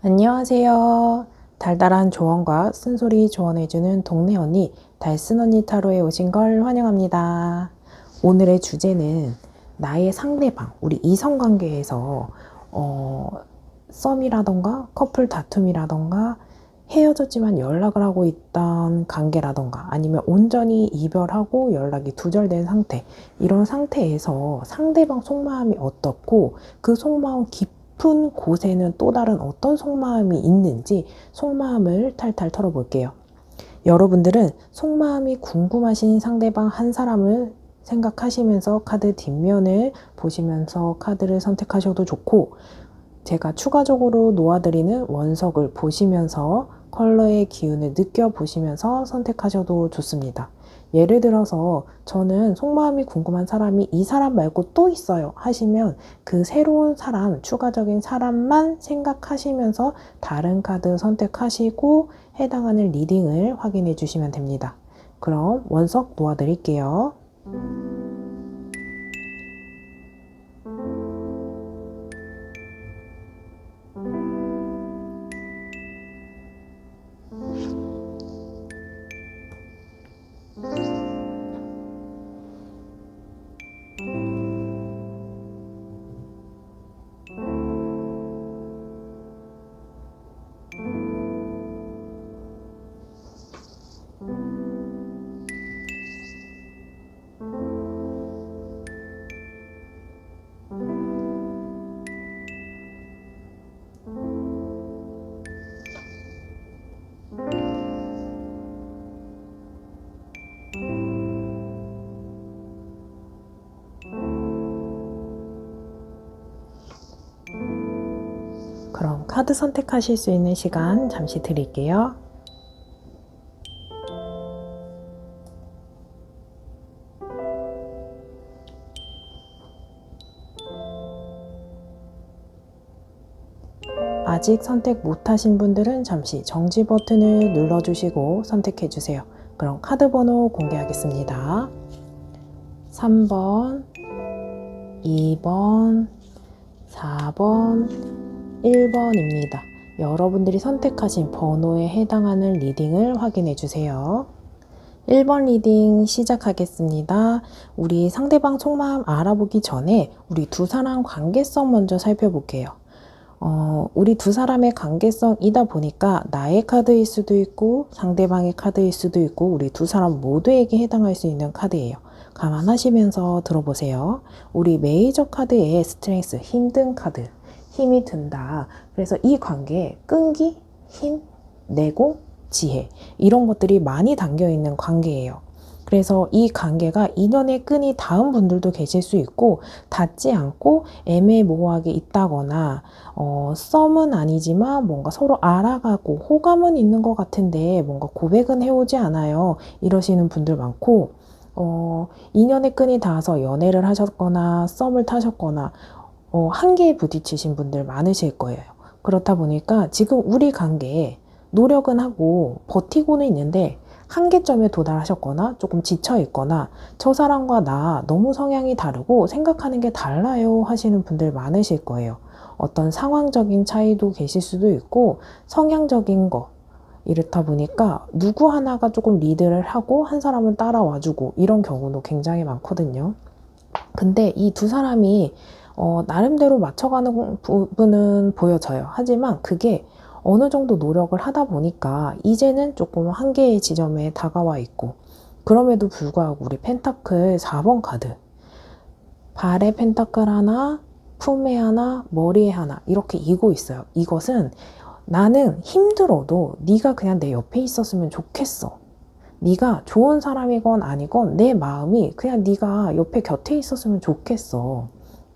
안녕하세요. 달달한 조언과 쓴소리 조언해주는 동네 언니, 달쓴 언니 타로에 오신 걸 환영합니다. 오늘의 주제는 나의 상대방, 우리 이성관계에서 썸이라던가 커플 다툼이라던가 헤어졌지만 연락을 하고 있던 관계라던가 아니면 온전히 이별하고 연락이 두절된 상태, 이런 상태에서 상대방 속마음이 어떻고 그 속마음 깊은 곳에는 또 다른 어떤 속마음이 있는지 속마음을 탈탈 털어볼게요. 여러분들은 속마음이 궁금하신 상대방 한 사람을 생각하시면서 카드 뒷면을 보시면서 카드를 선택하셔도 좋고, 제가 추가적으로 놓아드리는 원석을 보시면서 컬러의 기운을 느껴보시면서 선택하셔도 좋습니다. 예를 들어서 저는 속마음이 궁금한 사람이 이 사람 말고 또 있어요 하시면 그 새로운 사람, 추가적인 사람만 생각하시면서 다른 카드 선택하시고 해당하는 리딩을 확인해 주시면 됩니다. 그럼 원석 놓아드릴게요. 그럼 카드 선택하실 수 있는 시간 잠시 드릴게요. 아직 선택 못하신 분들은 잠시 정지 버튼을 눌러주시고 선택해주세요. 그럼 카드 번호 공개하겠습니다. 3번, 2번, 4번, 1번입니다. 여러분들이 선택하신 번호에 해당하는 리딩을 확인해 주세요. 1번 리딩 시작하겠습니다. 우리 상대방 속마음 알아보기 전에 우리 두 사람 관계성 먼저 살펴볼게요. 우리 두 사람의 관계성이다 보니까 나의 카드일 수도 있고 상대방의 카드일 수도 있고 우리 두 사람 모두에게 해당할 수 있는 카드예요. 감안하시면서 들어보세요. 우리 메이저 카드의 스트렝스, 힘든 카드, 힘이 든다. 그래서 이 관계에 끈기, 힘, 내고, 지혜, 이런 것들이 많이 담겨있는 관계예요. 그래서 이 관계가 인연의 끈이 닿은 분들도 계실 수 있고 닿지 않고 애매모호하게 있다거나 썸은 아니지만 뭔가 서로 알아가고 호감은 있는 것 같은데 뭔가 고백은 해오지 않아요. 이러시는 분들 많고 인연의 끈이 닿아서 연애를 하셨거나 썸을 타셨거나 한계에 부딪히신 분들 많으실 거예요. 그렇다 보니까 지금 우리 관계에 노력은 하고 버티고는 있는데 한계점에 도달하셨거나 조금 지쳐있거나 저 사람과 나 너무 성향이 다르고 생각하는 게 달라요 하시는 분들 많으실 거예요. 어떤 상황적인 차이도 계실 수도 있고 성향적인 거, 이렇다 보니까 누구 하나가 조금 리드를 하고 한 사람은 따라와주고 이런 경우도 굉장히 많거든요. 근데 이 두 사람이 나름대로 맞춰가는 부분은 보여져요. 하지만 그게 어느 정도 노력을 하다 보니까 이제는 조금 한계의 지점에 다가와 있고, 그럼에도 불구하고 우리 펜타클 4번 카드, 발에 펜타클 하나, 품에 하나, 머리에 하나 이렇게 이고 있어요. 이것은 나는 힘들어도 네가 그냥 내 옆에 있었으면 좋겠어. 네가 좋은 사람이건 아니건 내 마음이 그냥 네가 옆에 곁에 있었으면 좋겠어.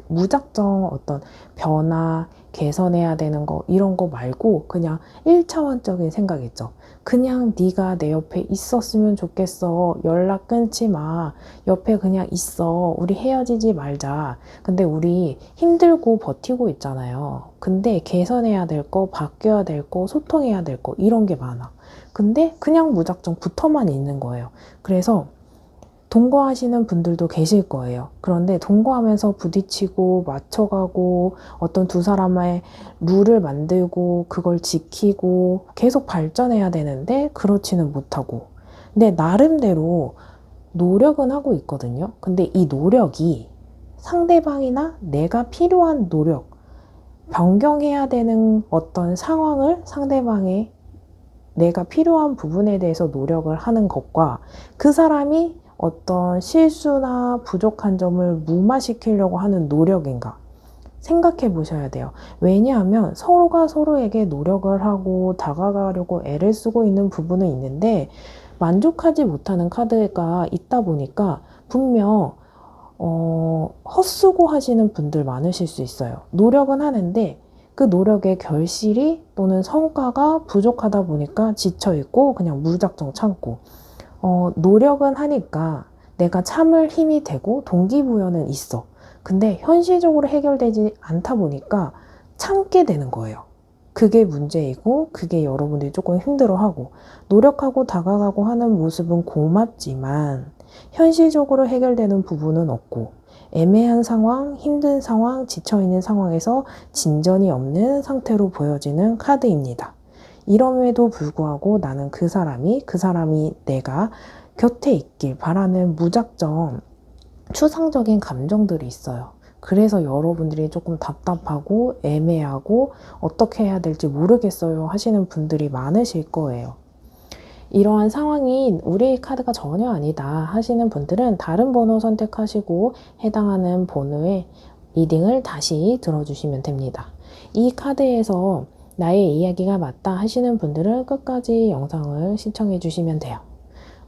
무작정 어떤 변화, 개선해야 되는 거 이런 거 말고 그냥 1차원적인 생각이죠. 그냥 네가 내 옆에 있었으면 좋겠어. 연락 끊지 마. 옆에 그냥 있어. 우리 헤어지지 말자. 근데 우리 힘들고 버티고 있잖아요. 근데 개선해야 될 거, 바뀌어야 될 거, 소통해야 될 거 이런 게 많아. 근데 그냥 무작정 붙어만 있는 거예요. 그래서 동거하시는 분들도 계실 거예요. 그런데 동거하면서 부딪히고 맞춰가고 어떤 두 사람의 룰을 만들고 그걸 지키고 계속 발전해야 되는데 그렇지는 못하고. 근데 나름대로 노력은 하고 있거든요. 근데 이 노력이 상대방이나 내가 필요한 노력, 변경해야 되는 어떤 상황을 상대방의 내가 필요한 부분에 대해서 노력을 하는 것과 그 사람이 어떤 실수나 부족한 점을 무마시키려고 하는 노력인가 생각해 보셔야 돼요. 왜냐하면 서로가 서로에게 노력을 하고 다가가려고 애를 쓰고 있는 부분은 있는데 만족하지 못하는 카드가 있다 보니까 분명 헛수고 하시는 분들 많으실 수 있어요. 노력은 하는데 그 노력의 결실이 또는 성과가 부족하다 보니까 지쳐있고 그냥 무작정 참고 노력은 하니까 내가 참을 힘이 되고 동기부여는 있어. 근데 현실적으로 해결되지 않다 보니까 참게 되는 거예요. 그게 문제이고 그게 여러분들이 조금 힘들어하고 노력하고 다가가고 하는 모습은 고맙지만 현실적으로 해결되는 부분은 없고 애매한 상황, 힘든 상황, 지쳐있는 상황에서 진전이 없는 상태로 보여지는 카드입니다. 이럼에도 불구하고 나는 그 사람이 내가 곁에 있길 바라는 무작정 추상적인 감정들이 있어요. 그래서 여러분들이 조금 답답하고 애매하고 어떻게 해야 될지 모르겠어요 하시는 분들이 많으실 거예요. 이러한 상황이 우리 카드가 전혀 아니다 하시는 분들은 다른 번호 선택하시고 해당하는 번호의 리딩을 다시 들어주시면 됩니다. 이 카드에서 나의 이야기가 맞다 하시는 분들은 끝까지 영상을 시청해 주시면 돼요.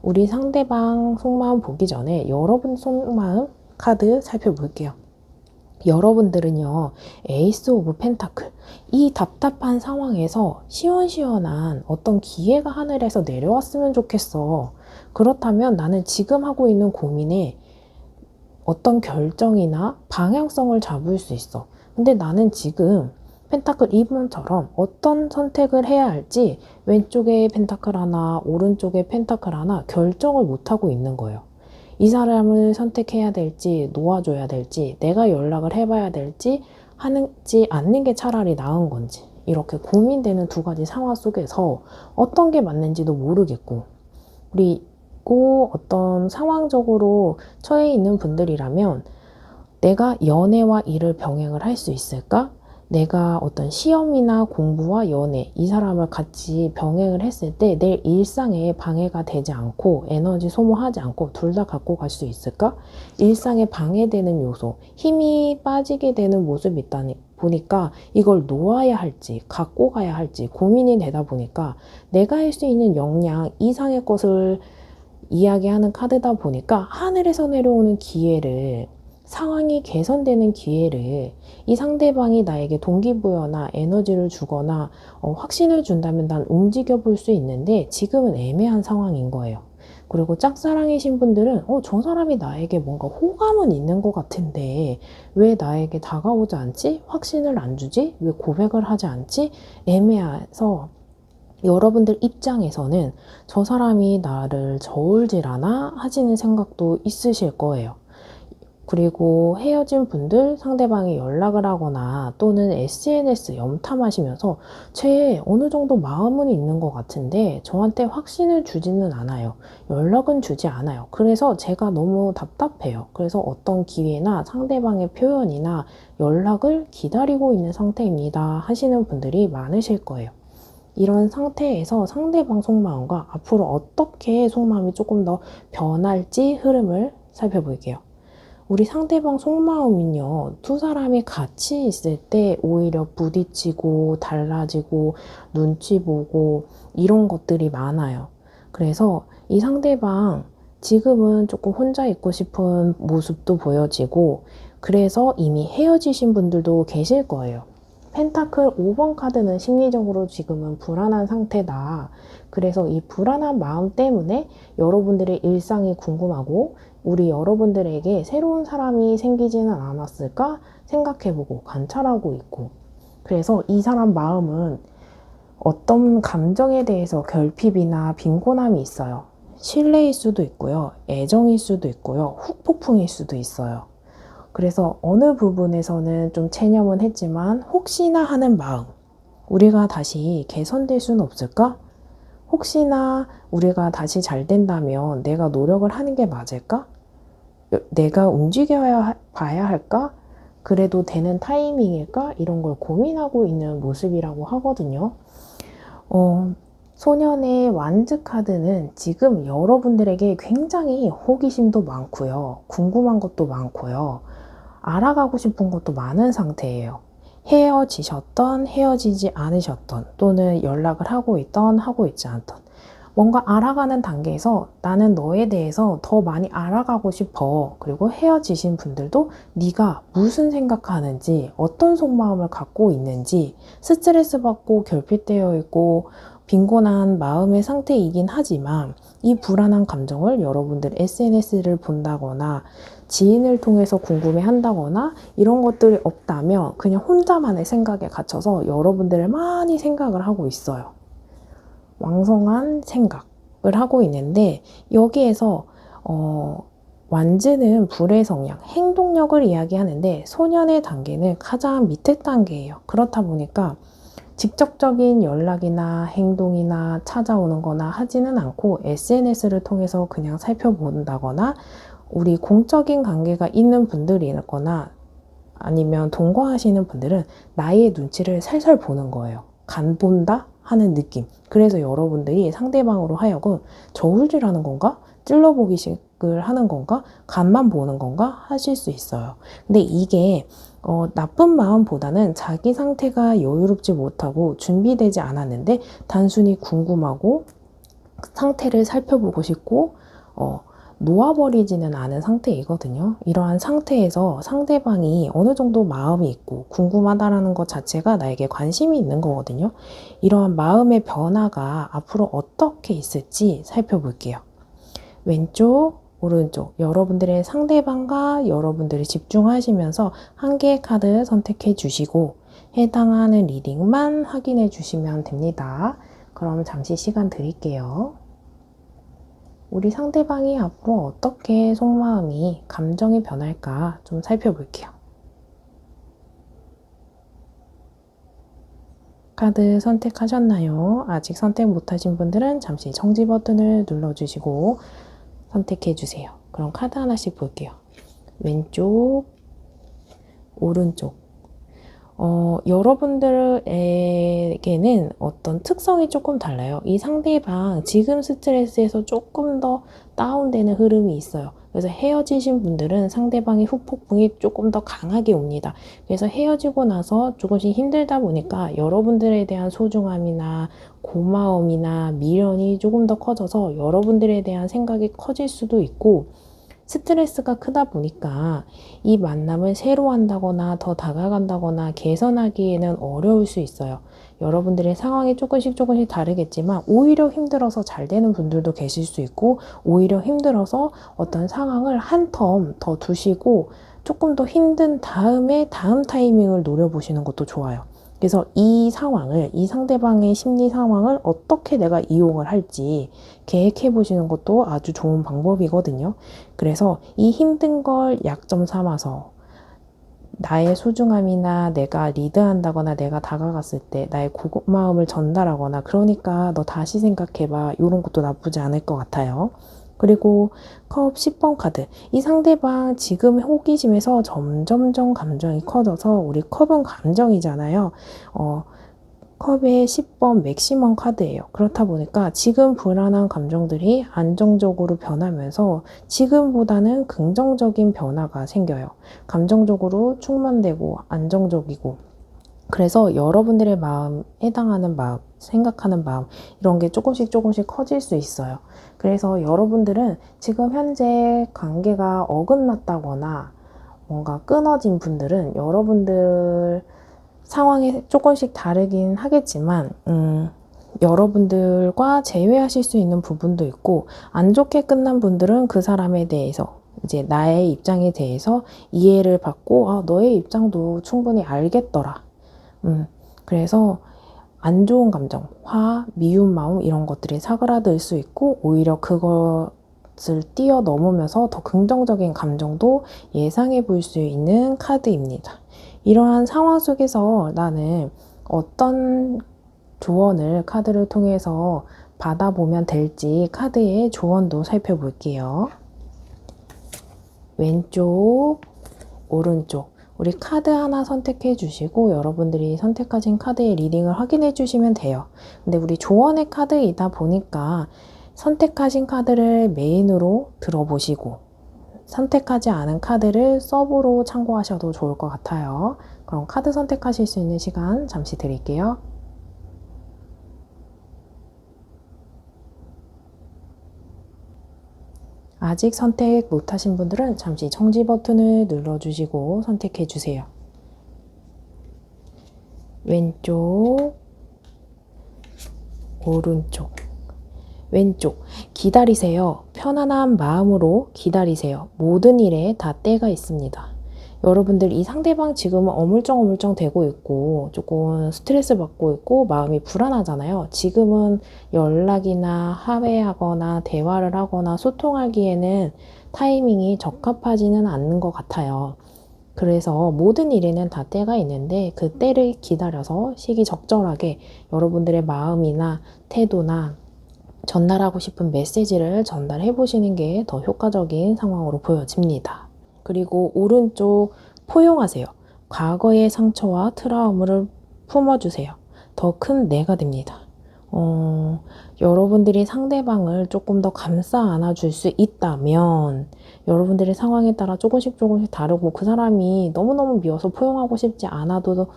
우리 상대방 속마음 보기 전에 여러분 속마음 카드 살펴볼게요. 여러분들은요, 에이스 오브 펜타클, 이 답답한 상황에서 시원시원한 어떤 기회가 하늘에서 내려왔으면 좋겠어. 그렇다면 나는 지금 하고 있는 고민에 어떤 결정이나 방향성을 잡을 수 있어. 근데 나는 지금 펜타클 2번처럼 어떤 선택을 해야 할지 왼쪽에 펜타클 하나, 오른쪽에 펜타클 하나 결정을 못하고 있는 거예요. 이 사람을 선택해야 될지 놓아줘야 될지 내가 연락을 해봐야 될지 하는지 않는 게 차라리 나은 건지 이렇게 고민되는 두 가지 상황 속에서 어떤 게 맞는지도 모르겠고 그리고 어떤 상황적으로 처해 있는 분들이라면 내가 연애와 일을 병행을 할 수 있을까? 내가 어떤 시험이나 공부와 연애, 이 사람을 같이 병행을 했을 때 내 일상에 방해가 되지 않고 에너지 소모하지 않고 둘 다 갖고 갈 수 있을까? 일상에 방해되는 요소, 힘이 빠지게 되는 모습이 있다 보니까 이걸 놓아야 할지 갖고 가야 할지 고민이 되다 보니까 내가 할 수 있는 역량 이상의 것을 이야기하는 카드다 보니까 하늘에서 내려오는 기회를 상황이 개선되는 기회를 이 상대방이 나에게 동기부여나 에너지를 주거나 확신을 준다면 난 움직여 볼 수 있는데 지금은 애매한 상황인 거예요. 그리고 짝사랑이신 분들은 저 사람이 나에게 뭔가 호감은 있는 것 같은데 왜 나에게 다가오지 않지? 확신을 안 주지? 왜 고백을 하지 않지? 애매해서 여러분들 입장에서는 저 사람이 나를 저울질하나 하시는 생각도 있으실 거예요. 그리고 헤어진 분들 상대방이 연락을 하거나 또는 SNS 염탐하시면서 제 어느 정도 마음은 있는 것 같은데 저한테 확신을 주지는 않아요. 연락은 주지 않아요. 그래서 제가 너무 답답해요. 그래서 어떤 기회나 상대방의 표현이나 연락을 기다리고 있는 상태입니다 하시는 분들이 많으실 거예요. 이런 상태에서 상대방 속마음과 앞으로 어떻게 속마음이 조금 더 변할지 흐름을 살펴볼게요. 우리 상대방 속마음은요, 두 사람이 같이 있을 때 오히려 부딪히고 달라지고 눈치 보고 이런 것들이 많아요. 그래서 이 상대방 지금은 조금 혼자 있고 싶은 모습도 보여지고 그래서 이미 헤어지신 분들도 계실 거예요. 펜타클 5번 카드는 심리적으로 지금은 불안한 상태다. 그래서 이 불안한 마음 때문에 여러분들의 일상이 궁금하고 우리 여러분들에게 새로운 사람이 생기지는 않았을까 생각해보고 관찰하고 있고 그래서 이 사람 마음은 어떤 감정에 대해서 결핍이나 빈곤함이 있어요. 신뢰일 수도 있고요. 애정일 수도 있고요. 후폭풍일 수도 있어요. 그래서 어느 부분에서는 좀 체념은 했지만 혹시나 하는 마음, 우리가 다시 개선될 수는 없을까? 혹시나 우리가 다시 잘 된다면 내가 노력을 하는 게 맞을까? 내가 움직여야 봐야 할까? 그래도 되는 타이밍일까? 이런 걸 고민하고 있는 모습이라고 하거든요. 소년의 완즈 카드는 지금 여러분들에게 굉장히 호기심도 많고요. 궁금한 것도 많고요. 알아가고 싶은 것도 많은 상태예요. 헤어지셨던, 헤어지지 않으셨던, 또는 연락을 하고 있던, 하고 있지 않던. 뭔가 알아가는 단계에서 나는 너에 대해서 더 많이 알아가고 싶어. 그리고 헤어지신 분들도 네가 무슨 생각하는지, 어떤 속마음을 갖고 있는지, 스트레스 받고 결핍되어 있고 빈곤한 마음의 상태이긴 하지만 이 불안한 감정을 여러분들 SNS를 본다거나 지인을 통해서 궁금해 한다거나 이런 것들이 없다면 그냥 혼자만의 생각에 갇혀서 여러분들을 많이 생각을 하고 있어요. 왕성한 생각을 하고 있는데 여기에서 완즈는 불의 성향, 행동력을 이야기하는데 소년의 단계는 가장 밑에 단계예요. 그렇다 보니까 직접적인 연락이나 행동이나 찾아오는 거나 하지는 않고 SNS를 통해서 그냥 살펴본다거나 우리 공적인 관계가 있는 분들이거나 아니면 동거하시는 분들은 나의 눈치를 살살 보는 거예요. 간 본다 하는 느낌. 그래서 여러분들이 상대방으로 하여금 저울질하는 건가? 찔러보기식을 하는 건가? 간만 보는 건가? 하실 수 있어요. 근데 이게 나쁜 마음보다는 자기 상태가 여유롭지 못하고 준비되지 않았는데 단순히 궁금하고 상태를 살펴보고 싶고 놓아버리지는 않은 상태이거든요. 이러한 상태에서 상대방이 어느 정도 마음이 있고 궁금하다라는 것 자체가 나에게 관심이 있는 거거든요. 이러한 마음의 변화가 앞으로 어떻게 있을지 살펴볼게요. 왼쪽, 오른쪽 여러분들의 상대방과 여러분들이 집중하시면서 한 개의 카드 선택해 주시고 해당하는 리딩만 확인해 주시면 됩니다. 그럼 잠시 시간 드릴게요. 우리 상대방이 앞으로 어떻게 속마음이, 감정이 변할까 좀 살펴볼게요. 카드 선택하셨나요? 아직 선택 못하신 분들은 잠시 정지 버튼을 눌러주시고 선택해주세요. 그럼 카드 하나씩 볼게요. 왼쪽, 오른쪽. 여러분들에게는 어떤 특성이 조금 달라요. 이 상대방 지금 스트레스에서 조금 더 다운되는 흐름이 있어요. 그래서 헤어지신 분들은 상대방의 후폭풍이 조금 더 강하게 옵니다. 그래서 헤어지고 나서 조금씩 힘들다 보니까 여러분들에 대한 소중함이나 고마움이나 미련이 조금 더 커져서 여러분들에 대한 생각이 커질 수도 있고 스트레스가 크다 보니까 이 만남을 새로 한다거나 더 다가간다거나 개선하기에는 어려울 수 있어요. 여러분들의 상황이 조금씩 다르겠지만 오히려 힘들어서 잘 되는 분들도 계실 수 있고 오히려 힘들어서 어떤 상황을 한 텀 더 두시고 조금 더 힘든 다음에 다음 타이밍을 노려보시는 것도 좋아요. 그래서 이 상황을, 이 상대방의 심리 상황을 어떻게 내가 이용을 할지 계획해 보시는 것도 아주 좋은 방법이거든요. 그래서 이 힘든 걸 약점 삼아서 나의 소중함이나 내가 리드한다거나 내가 다가갔을 때 나의 고마움을 전달하거나 그러니까 너 다시 생각해봐. 이런 것도 나쁘지 않을 것 같아요. 그리고 컵 10번 카드. 이 상대방 지금 호기심에서 점점점 감정이 커져서 우리 컵은 감정이잖아요. 컵의 10번 맥시멈 카드예요. 그렇다 보니까 지금 불안한 감정들이 안정적으로 변하면서 지금보다는 긍정적인 변화가 생겨요. 감정적으로 충만되고 안정적이고 그래서 여러분들의 마음, 해당하는 마음, 생각하는 마음 이런 게 조금씩 커질 수 있어요. 그래서 여러분들은 지금 현재 관계가 어긋났다거나 뭔가 끊어진 분들은 여러분들 상황이 조금씩 다르긴 하겠지만 여러분들과 제외하실 수 있는 부분도 있고 안 좋게 끝난 분들은 그 사람에 대해서 이제 나의 입장에 대해서 이해를 받고 너의 입장도 충분히 알겠더라. 그래서 안 좋은 감정, 화, 미운 마음 이런 것들이 사그라들 수 있고 오히려 그것을 뛰어넘으면서 더 긍정적인 감정도 예상해 볼 수 있는 카드입니다. 이러한 상황 속에서 나는 어떤 조언을 카드를 통해서 받아보면 될지 카드의 조언도 살펴볼게요. 왼쪽, 오른쪽 우리 카드 하나 선택해 주시고 여러분들이 선택하신 카드의 리딩을 확인해 주시면 돼요. 근데 우리 조언의 카드이다 보니까 선택하신 카드를 메인으로 들어보시고 선택하지 않은 카드를 서브로 참고하셔도 좋을 것 같아요. 그럼 카드 선택하실 수 있는 시간 잠시 드릴게요. 아직 선택 못하신 분들은 잠시 정지 버튼을 눌러주시고 선택해 주세요. 왼쪽, 오른쪽, 왼쪽. 기다리세요. 편안한 마음으로 기다리세요. 모든 일에 다 때가 있습니다. 여러분들 이 상대방 지금은 어물쩡어물쩡 되고 있고 조금 스트레스 받고 있고 마음이 불안하잖아요. 지금은 연락이나 화해하거나 대화를 하거나 소통하기에는 타이밍이 적합하지는 않는 것 같아요. 그래서 모든 일에는 다 때가 있는데 그 때를 기다려서 시기적절하게 여러분들의 마음이나 태도나 전달하고 싶은 메시지를 전달해 보시는 게 더 효과적인 상황으로 보여집니다. 그리고 오른쪽 포용하세요. 과거의 상처와 트라우마를 품어주세요. 더 큰 내가 됩니다. 여러분들이 상대방을 조금 더 감싸 안아줄 수 있다면 여러분들의 상황에 따라 조금씩 다르고 그 사람이 너무너무 미워서 포용하고 싶지 않아도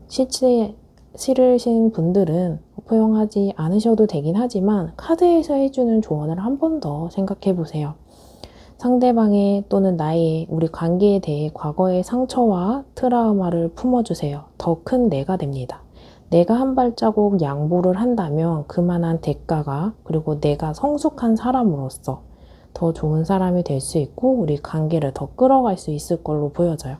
실제 싫으신 분들은 포용하지 않으셔도 되긴 하지만 카드에서 해주는 조언을 한 번 더 생각해 보세요. 상대방의 또는 나의 우리 관계에 대해 과거의 상처와 트라우마를 품어주세요. 더 큰 내가 됩니다. 내가 한 발자국 양보를 한다면 그만한 대가가 그리고 내가 성숙한 사람으로서 더 좋은 사람이 될 수 있고 우리 관계를 더 끌어갈 수 있을 걸로 보여져요.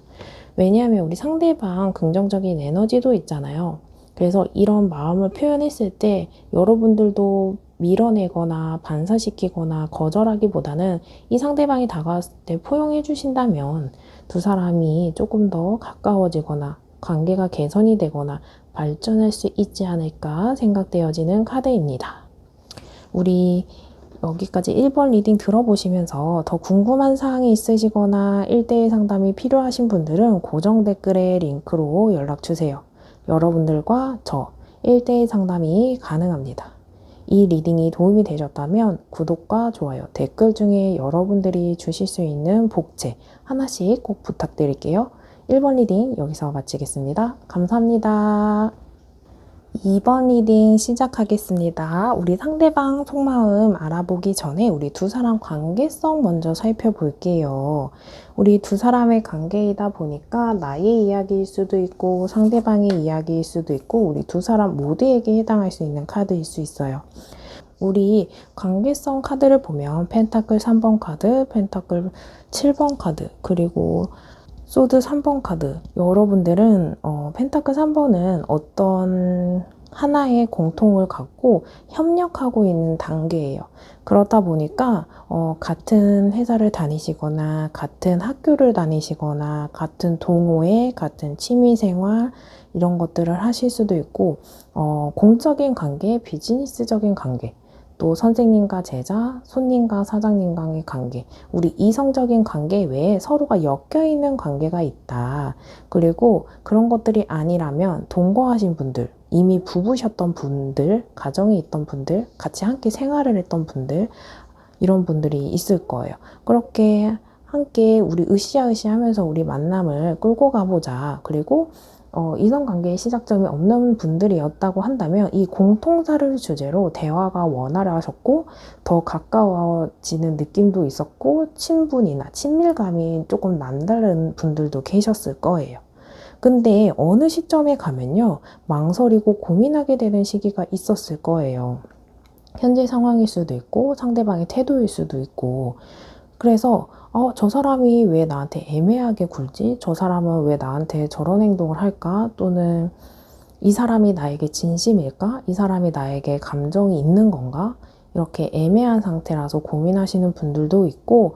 왜냐하면 우리 상대방 긍정적인 에너지도 있잖아요. 그래서 이런 마음을 표현했을 때 여러분들도 밀어내거나 반사시키거나 거절하기보다는 이 상대방이 다가왔을 때 포용해 주신다면 두 사람이 조금 더 가까워지거나 관계가 개선이 되거나 발전할 수 있지 않을까 생각되어지는 카드입니다. 우리 여기까지 1번 리딩 들어보시면서 더 궁금한 사항이 있으시거나 1대1 상담이 필요하신 분들은 고정 댓글에 링크로 연락주세요. 여러분들과 저 1대1 상담이 가능합니다. 이 리딩이 도움이 되셨다면 구독과 좋아요, 댓글 중에 여러분들이 주실 수 있는 복제 하나씩 꼭 부탁드릴게요. 1번 리딩 여기서 마치겠습니다. 감사합니다. 2번 리딩 시작하겠습니다. 우리 상대방 속마음 알아보기 전에 우리 두 사람 관계성 먼저 살펴볼게요. 우리 두 사람의 관계이다 보니까 나의 이야기일 수도 있고 상대방의 이야기일 수도 있고 우리 두 사람 모두에게 해당할 수 있는 카드일 수 있어요. 우리 관계성 카드를 보면 펜타클 3번 카드, 펜타클 7번 카드, 그리고 소드 3번 카드. 여러분들은 펜타클 3번은 어떤 하나의 공통을 갖고 협력하고 있는 단계예요. 그렇다 보니까 같은 회사를 다니시거나 같은 학교를 다니시거나 같은 동호회, 같은 취미생활 이런 것들을 하실 수도 있고 공적인 관계, 비즈니스적인 관계 또 선생님과 제자, 손님과 사장님과의 관계, 우리 이성적인 관계 외에 서로가 엮여있는 관계가 있다. 그리고 그런 것들이 아니라면 동거하신 분들, 이미 부부셨던 분들, 가정이 있던 분들, 같이 함께 생활을 했던 분들, 이런 분들이 있을 거예요. 그렇게 함께 우리 으쌰으쌰 하면서 우리 만남을 끌고 가보자. 그리고 이성관계의 시작점이 없는 분들이었다고 한다면 이 공통사를 주제로 대화가 원활하셨고 더 가까워지는 느낌도 있었고 친분이나 친밀감이 조금 남다른 분들도 계셨을 거예요. 근데 어느 시점에 가면요 망설이고 고민하게 되는 시기가 있었을 거예요. 현재 상황일 수도 있고 상대방의 태도일 수도 있고 그래서 저 사람이 왜 나한테 애매하게 굴지? 저 사람은 왜 나한테 저런 행동을 할까? 또는 이 사람이 나에게 진심일까? 이 사람이 나에게 감정이 있는 건가? 이렇게 애매한 상태라서 고민하시는 분들도 있고,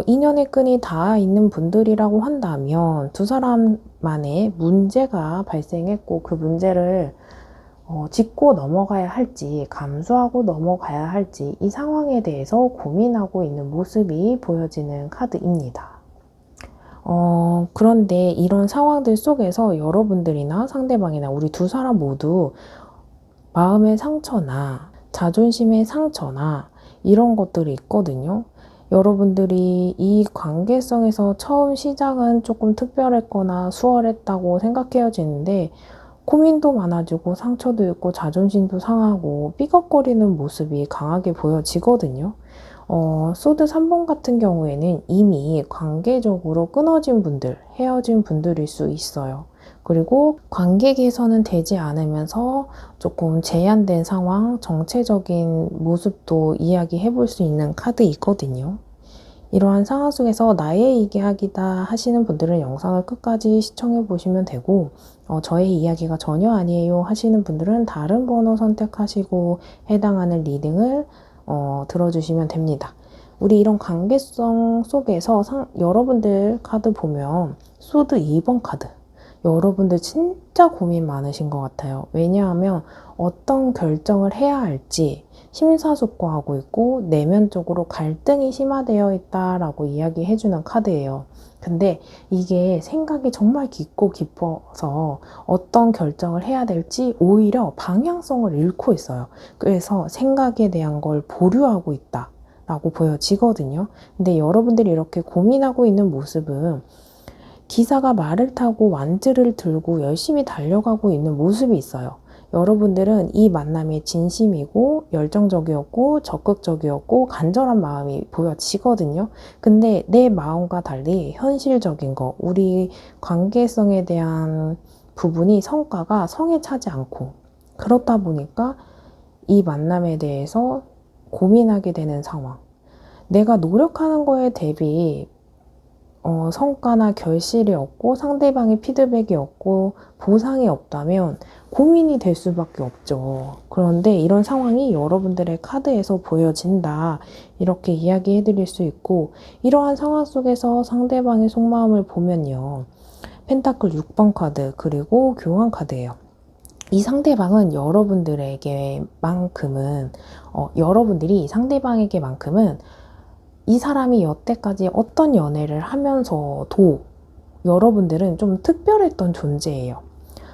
인연의 끈이 닿아 있는 분들이라고 한다면 두 사람만의 문제가 발생했고 그 문제를 짚고 넘어가야 할지, 감수하고 넘어가야 할지 이 상황에 대해서 고민하고 있는 모습이 보여지는 카드입니다. 그런데 이런 상황들 속에서 여러분들이나 상대방이나 우리 두 사람 모두 마음의 상처나 자존심의 상처나 이런 것들이 있거든요. 여러분들이 이 관계성에서 처음 시작은 조금 특별했거나 수월했다고 생각해지는데 고민도 많아지고 상처도 있고 자존심도 상하고 삐걱거리는 모습이 강하게 보여지거든요. 소드 3번 같은 경우에는 이미 관계적으로 끊어진 분들, 헤어진 분들일 수 있어요. 그리고 관계 개선은 되지 않으면서 조금 제한된 상황, 정체적인 모습도 이야기해 볼 수 있는 카드이거든요. 이러한 상황 속에서 나의 이야기다 하시는 분들은 영상을 끝까지 시청해 보시면 되고, 저의 이야기가 전혀 아니에요 하시는 분들은 다른 번호 선택하시고 해당하는 리딩을 들어주시면 됩니다. 우리 이런 관계성 속에서 여러분들 카드 보면 소드 2번 카드, 여러분들 진짜 고민 많으신 것 같아요. 왜냐하면 어떤 결정을 해야 할지 심사숙고하고 있고 내면적으로 갈등이 심화되어 있다라고 이야기해주는 카드예요. 근데 이게 생각이 정말 깊고 깊어서 어떤 결정을 해야 될지 오히려 방향성을 잃고 있어요. 그래서 생각에 대한 걸 보류하고 있다 라고 보여지거든요. 근데 여러분들이 이렇게 고민하고 있는 모습은 기사가 말을 타고 완즈를 들고 열심히 달려가고 있는 모습이 있어요. 여러분들은 이 만남에 진심이고 열정적이었고 적극적이었고 간절한 마음이 보여지거든요. 근데 내 마음과 달리 현실적인 거, 우리 관계성에 대한 부분이 성과가 성에 차지 않고 그렇다 보니까 이 만남에 대해서 고민하게 되는 상황. 내가 노력하는 거에 대비 성과나 결실이 없고 상대방의 피드백이 없고 보상이 없다면 고민이 될 수밖에 없죠. 그런데 이런 상황이 여러분들의 카드에서 보여진다. 이렇게 이야기해 드릴 수 있고, 이러한 상황 속에서 상대방의 속마음을 보면요. 펜타클 6번 카드 그리고 교환 카드예요. 이 상대방은 여러분들에게만큼은 여러분들이 상대방에게만큼은 이 사람이 여태까지 어떤 연애를 하면서도 여러분들은 좀 특별했던 존재예요.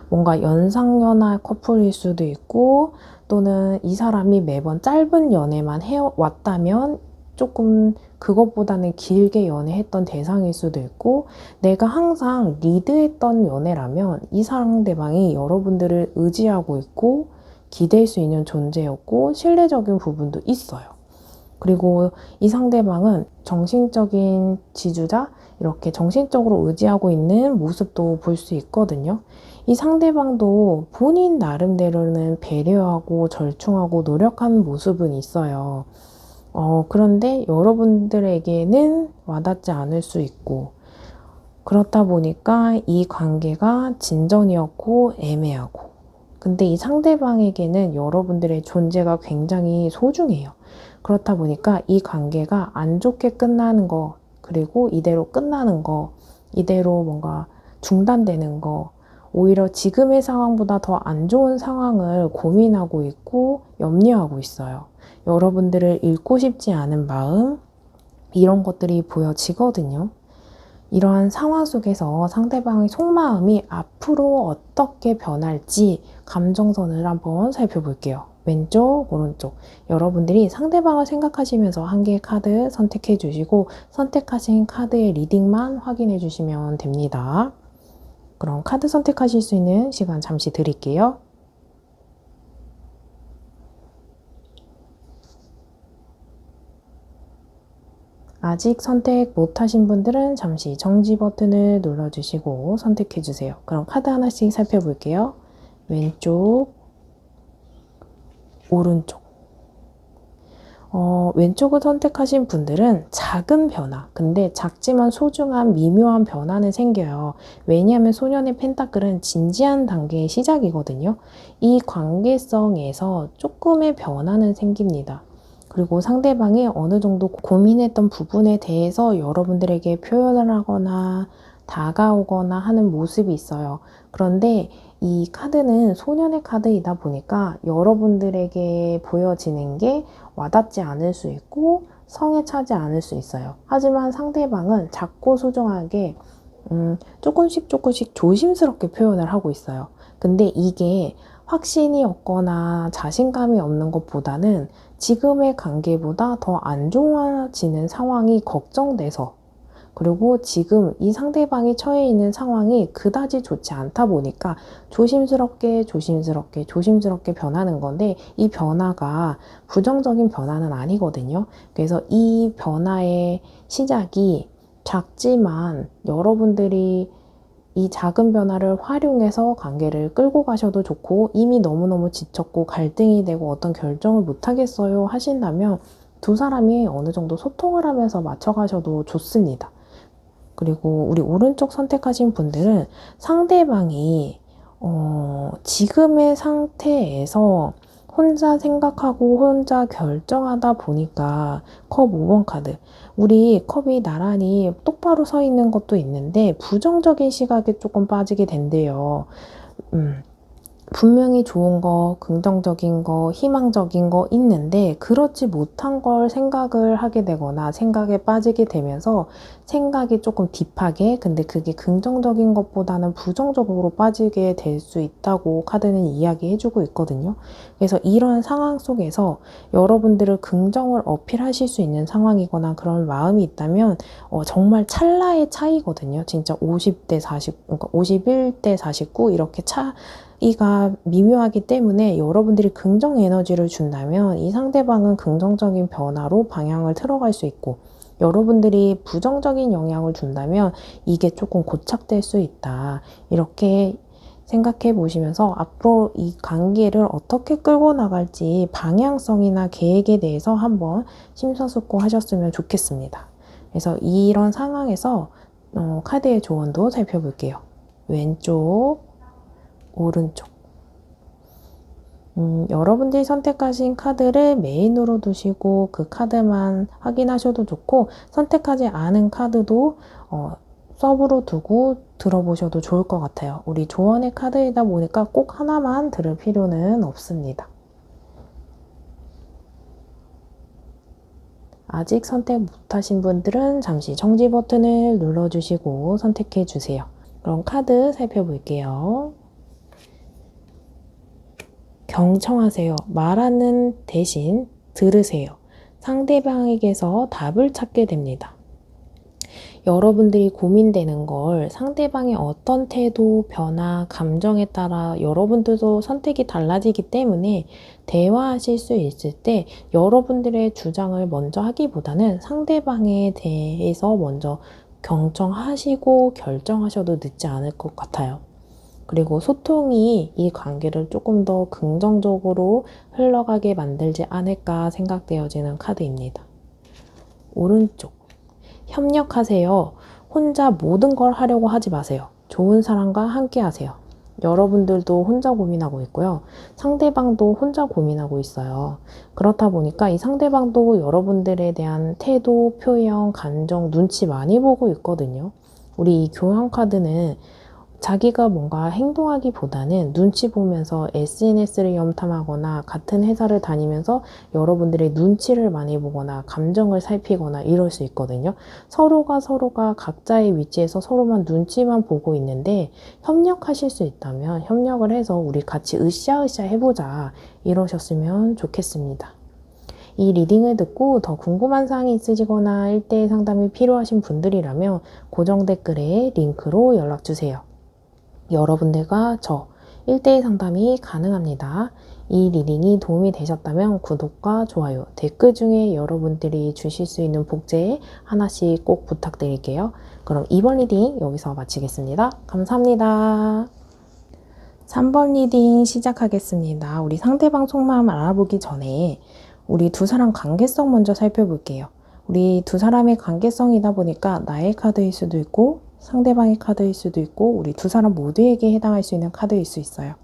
뭔가 연상연하 커플일 수도 있고 또는 이 사람이 매번 짧은 연애만 해왔다면 조금 그것보다는 길게 연애했던 대상일 수도 있고 내가 항상 리드했던 연애라면 이 상대방이 여러분들을 의지하고 있고 기댈 수 있는 존재였고 신뢰적인 부분도 있어요. 그리고 이 상대방은 정신적인 지주자, 이렇게 정신적으로 의지하고 있는 모습도 볼 수 있거든요. 이 상대방도 본인 나름대로는 배려하고 절충하고 노력하는 모습은 있어요. 그런데 여러분들에게는 와닿지 않을 수 있고, 그렇다 보니까 이 관계가 진전이었고 애매하고, 근데 이 상대방에게는 여러분들의 존재가 굉장히 소중해요. 그렇다 보니까 이 관계가 안 좋게 끝나는 거, 그리고 이대로 끝나는 거, 이대로 뭔가 중단되는 거, 오히려 지금의 상황보다 더 안 좋은 상황을 고민하고 있고 염려하고 있어요. 여러분들을 잃고 싶지 않은 마음, 이런 것들이 보여지거든요. 이러한 상황 속에서 상대방의 속마음이 앞으로 어떻게 변할지 감정선을 한번 살펴볼게요. 왼쪽, 오른쪽. 여러분들이 상대방을 생각하시면서 한 개의 카드 선택해 주시고 선택하신 카드의 리딩만 확인해 주시면 됩니다. 그럼 카드 선택하실 수 있는 시간 잠시 드릴게요. 아직 선택 못하신 분들은 잠시 정지 버튼을 눌러주시고 선택해주세요. 그럼 카드 하나씩 살펴볼게요. 왼쪽, 오른쪽. 왼쪽을 선택하신 분들은 작은 변화, 근데 작지만 소중한 미묘한 변화는 생겨요. 왜냐하면 소년의 펜타클은 진지한 단계의 시작이거든요. 이 관계성에서 조금의 변화는 생깁니다. 그리고 상대방이 어느 정도 고민했던 부분에 대해서 여러분들에게 표현을 하거나 다가오거나 하는 모습이 있어요. 그런데 이 카드는 소년의 카드이다 보니까 여러분들에게 보여지는 게 와닿지 않을 수 있고 성에 차지 않을 수 있어요. 하지만 상대방은 작고 소중하게 조금씩 조심스럽게 표현을 하고 있어요. 근데 이게 확신이 없거나 자신감이 없는 것보다는 지금의 관계보다 더 안 좋아지는 상황이 걱정돼서, 그리고 지금 이 상대방이 처해 있는 상황이 그다지 좋지 않다 보니까 조심스럽게 변하는 건데, 이 변화가 부정적인 변화는 아니거든요. 그래서 이 변화의 시작이 작지만 여러분들이 이 작은 변화를 활용해서 관계를 끌고 가셔도 좋고, 이미 너무너무 지쳤고 갈등이 되고 어떤 결정을 못 하겠어요 하신다면 두 사람이 어느 정도 소통을 하면서 맞춰가셔도 좋습니다. 그리고 우리 오른쪽 선택하신 분들은 상대방이 지금의 상태에서 혼자 생각하고 혼자 결정하다 보니까 컵 5번 카드, 우리 컵이 나란히 똑바로 서 있는 것도 있는데 부정적인 시각에 조금 빠지게 된대요. 분명히 좋은 거, 긍정적인 거, 희망적인 거 있는데 그렇지 못한 걸 생각을 하게 되거나 생각에 빠지게 되면서 생각이 조금 딥하게, 근데 그게 긍정적인 것보다는 부정적으로 빠지게 될 수 있다고 카드는 이야기해주고 있거든요. 그래서 이런 상황 속에서 여러분들을 긍정을 어필하실 수 있는 상황이거나 그런 마음이 있다면 정말 찰나의 차이거든요. 진짜 50대 40, 그러니까 51대 49 이렇게 차이가 미묘하기 때문에 여러분들이 긍정 에너지를 준다면 이 상대방은 긍정적인 변화로 방향을 틀어갈 수 있고, 여러분들이 부정적인 영향을 준다면 이게 조금 고착될 수 있다. 이렇게 생각해 보시면서 앞으로 이 관계를 어떻게 끌고 나갈지 방향성이나 계획에 대해서 한번 심사숙고하셨으면 좋겠습니다. 그래서 이런 상황에서 카드의 조언도 살펴볼게요. 왼쪽, 오른쪽. 여러분들이 선택하신 카드를 메인으로 두시고 그 카드만 확인하셔도 좋고, 선택하지 않은 카드도 서브로 두고 들어보셔도 좋을 것 같아요. 우리 조언의 카드이다 보니까 꼭 하나만 들을 필요는 없습니다. 아직 선택 못하신 분들은 잠시 정지 버튼을 눌러주시고 선택해 주세요. 그럼 카드 살펴볼게요. 경청하세요. 말하는 대신 들으세요. 상대방에게서 답을 찾게 됩니다. 여러분들이 고민되는 걸 상대방의 어떤 태도, 변화, 감정에 따라 여러분들도 선택이 달라지기 때문에 대화하실 수 있을 때 여러분들의 주장을 먼저 하기보다는 상대방에 대해서 먼저 경청하시고 결정하셔도 늦지 않을 것 같아요. 그리고 소통이 이 관계를 조금 더 긍정적으로 흘러가게 만들지 않을까 생각되어지는 카드입니다. 오른쪽, 협력하세요. 혼자 모든 걸 하려고 하지 마세요. 좋은 사람과 함께 하세요. 여러분들도 혼자 고민하고 있고요. 상대방도 혼자 고민하고 있어요. 그렇다 보니까 이 상대방도 여러분들에 대한 태도, 표현, 감정, 눈치 많이 보고 있거든요. 우리 이 교환 카드는 자기가 뭔가 행동하기보다는 눈치 보면서 SNS를 염탐하거나 같은 회사를 다니면서 여러분들의 눈치를 많이 보거나 감정을 살피거나 이럴 수 있거든요. 서로가 각자의 위치에서 서로만 눈치만 보고 있는데, 협력하실 수 있다면 협력을 해서 우리 같이 으쌰으쌰 해보자 이러셨으면 좋겠습니다. 이 리딩을 듣고 더 궁금한 사항이 있으시거나 1대1 상담이 필요하신 분들이라면 고정 댓글에 링크로 연락주세요. 여러분들과 저 1대1 상담이 가능합니다. 이 리딩이 도움이 되셨다면 구독과 좋아요, 댓글 중에 여러분들이 주실 수 있는 복제 하나씩 꼭 부탁드릴게요. 그럼 2번 리딩 여기서 마치겠습니다. 감사합니다. 3번 리딩 시작하겠습니다. 우리 상대방 속마음 알아보기 전에 우리 두 사람 관계성 먼저 살펴볼게요. 우리 두 사람의 관계성이다 보니까 나의 카드일 수도 있고 상대방의 카드일 수도 있고 우리 두 사람 모두에게 해당할 수 있는 카드일 수 있어요.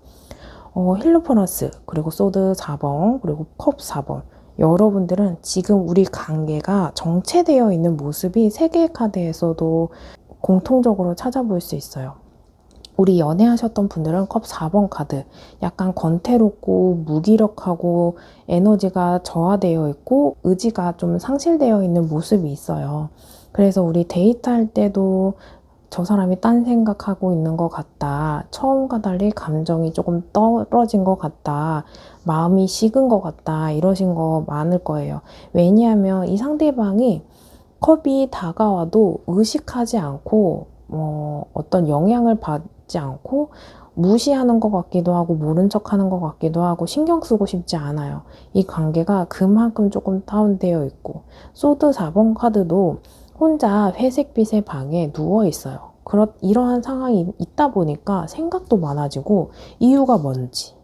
힐로포너스, 그리고 소드 4번, 그리고 컵 4번. 여러분들은 지금 우리 관계가 정체되어 있는 모습이 세 개의 카드에서도 공통적으로 찾아볼 수 있어요. 우리 연애하셨던 분들은 컵 4번 카드, 약간 권태롭고 무기력하고 에너지가 저하되어 있고 의지가 좀 상실되어 있는 모습이 있어요. 그래서 우리 데이트할 때도 저 사람이 딴 생각하고 있는 것 같다. 처음과 달리 감정이 조금 떨어진 것 같다. 마음이 식은 것 같다. 이러신 거 많을 거예요. 왜냐하면 이 상대방이 컵이 다가와도 의식하지 않고 어떤 영향을 받지 않고 무시하는 것 같기도 하고 모른 척하는 것 같기도 하고 신경 쓰고 싶지 않아요. 이 관계가 그만큼 조금 다운되어 있고 소드 4번 카드도 혼자 회색빛의 방에 누워 있어요. 이러한 상황이 있다 보니까 생각도 많아지고 이유가 뭔지,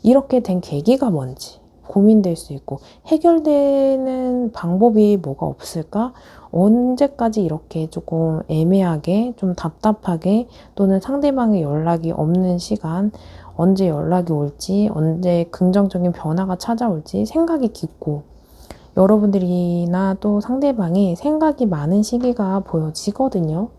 이렇게 된 계기가 뭔지 고민될 수 있고 해결되는 방법이 뭐가 없을까? 언제까지 이렇게 조금 애매하게 좀 답답하게 또는 상대방의 연락이 없는 시간, 언제 연락이 올지, 언제 긍정적인 변화가 찾아올지 생각이 깊고 여러분들이나 또 상대방이 생각이 많은 시기가 보여지거든요.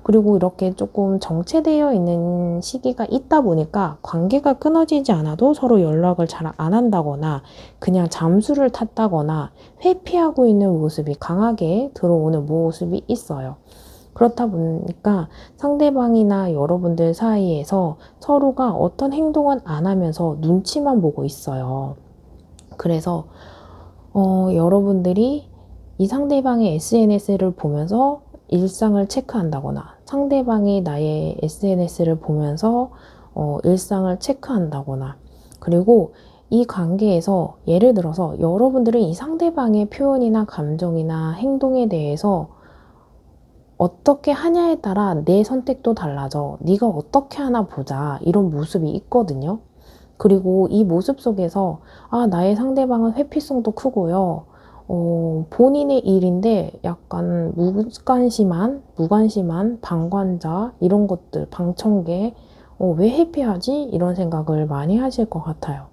그리고 이렇게 조금 정체되어 있는 시기가 있다 보니까 관계가 끊어지지 않아도 서로 연락을 잘 안 한다거나 그냥 잠수를 탔다거나 회피하고 있는 모습이 강하게 들어오는 모습이 있어요. 그렇다 보니까 상대방이나 여러분들 사이에서 서로가 어떤 행동은 안 하면서 눈치만 보고 있어요. 그래서 여러분들이 이 상대방의 SNS를 보면서 일상을 체크한다거나 상대방이 나의 SNS를 보면서 일상을 체크한다거나 그리고 이 관계에서 예를 들어서 여러분들은 이 상대방의 표현이나 감정이나 행동에 대해서 어떻게 하냐에 따라 내 선택도 달라져. 네가 어떻게 하나 보자. 이런 모습이 있거든요. 그리고 이 모습 속에서 나의 상대방은 회피성도 크고요. 본인의 일인데 약간 무관심한 방관자 이런 것들, 방청객 왜 회피하지? 이런 생각을 많이 하실 것 같아요.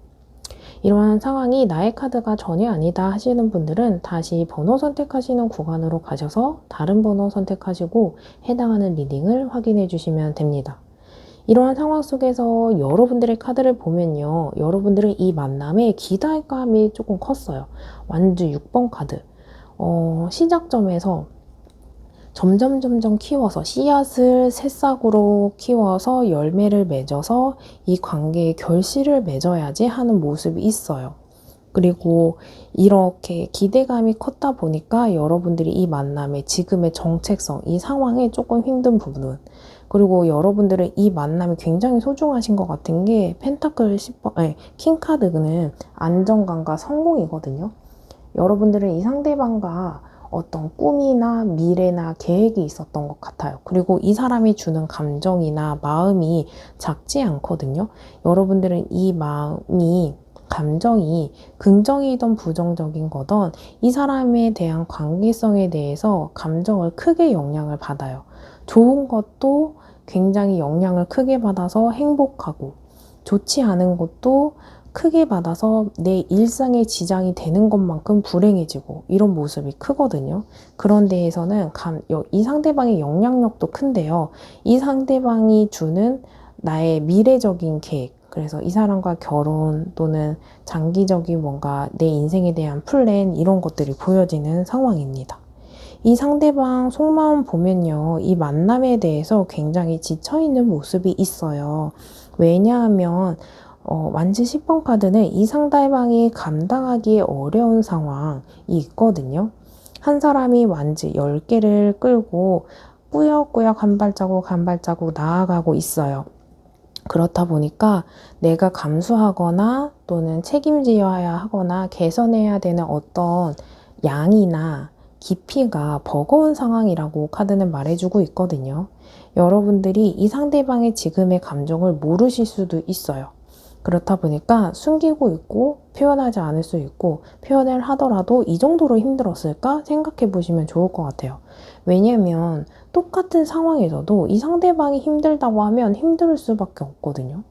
이러한 상황이 나의 카드가 전혀 아니다 하시는 분들은 다시 번호 선택하시는 구간으로 가셔서 다른 번호 선택하시고 해당하는 리딩을 확인해 주시면 됩니다. 이러한 상황 속에서 여러분들의 카드를 보면요. 여러분들은 이 만남에 기대감이 조금 컸어요. 완주 6번 카드. 시작점에서 점점 키워서 씨앗을 새싹으로 키워서 열매를 맺어서 이 관계의 결실을 맺어야지 하는 모습이 있어요. 그리고 이렇게 기대감이 컸다 보니까 여러분들이 이 만남의 지금의 정체성, 이 상황에 조금 힘든 부분 그리고 여러분들은 이 만남이 굉장히 소중하신 것 같은 게 펜타클 10번, 킹카드는 안정감과 성공이거든요. 여러분들은 이 상대방과 어떤 꿈이나 미래나 계획이 있었던 것 같아요. 그리고 이 사람이 주는 감정이나 마음이 작지 않거든요. 여러분들은 이 마음이 감정이 긍정이든 부정적인 거든 이 사람에 대한 관계성에 대해서 감정을 크게 영향을 받아요. 좋은 것도 굉장히 영향을 크게 받아서 행복하고 좋지 않은 것도 크게 받아서 내 일상에 지장이 되는 것만큼 불행해지고 이런 모습이 크거든요. 그런 데에서는 이 상대방의 영향력도 큰데요. 이 상대방이 주는 나의 미래적인 계획, 그래서 이 사람과 결혼 또는 장기적인 뭔가 내 인생에 대한 플랜 이런 것들이 보여지는 상황입니다. 이 상대방 속마음 보면요. 이 만남에 대해서 굉장히 지쳐있는 모습이 있어요. 왜냐하면 완지 10번 카드는 이 상대방이 감당하기 어려운 상황이 있거든요. 한 사람이 완지 10개를 끌고 꾸역꾸역 한 발자국 나아가고 있어요. 그렇다 보니까 내가 감수하거나 또는 책임져야 하거나 개선해야 되는 어떤 양이나 깊이가 버거운 상황이라고 카드는 말해주고 있거든요. 여러분들이 이 상대방의 지금의 감정을 모르실 수도 있어요. 그렇다 보니까 숨기고 있고 표현하지 않을 수 있고 표현을 하더라도 이 정도로 힘들었을까 생각해 보시면 좋을 것 같아요. 왜냐면 똑같은 상황에서도 이 상대방이 힘들다고 하면 힘들 수밖에 없거든요.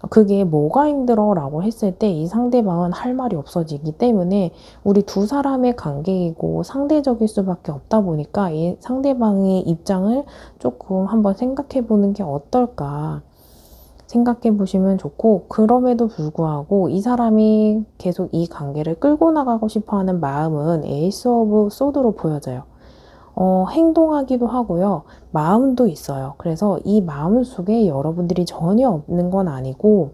그게 뭐가 힘들어? 라고 했을 때 이 상대방은 할 말이 없어지기 때문에 우리 두 사람의 관계이고 상대적일 수밖에 없다 보니까 이 상대방의 입장을 조금 한번 생각해 보는 게 어떨까 생각해 보시면 좋고, 그럼에도 불구하고 이 사람이 계속 이 관계를 끌고 나가고 싶어 하는 마음은 에이스 오브 소드로 보여져요. 행동하기도 하고요. 마음도 있어요. 그래서 이 마음 속에 여러분들이 전혀 없는 건 아니고,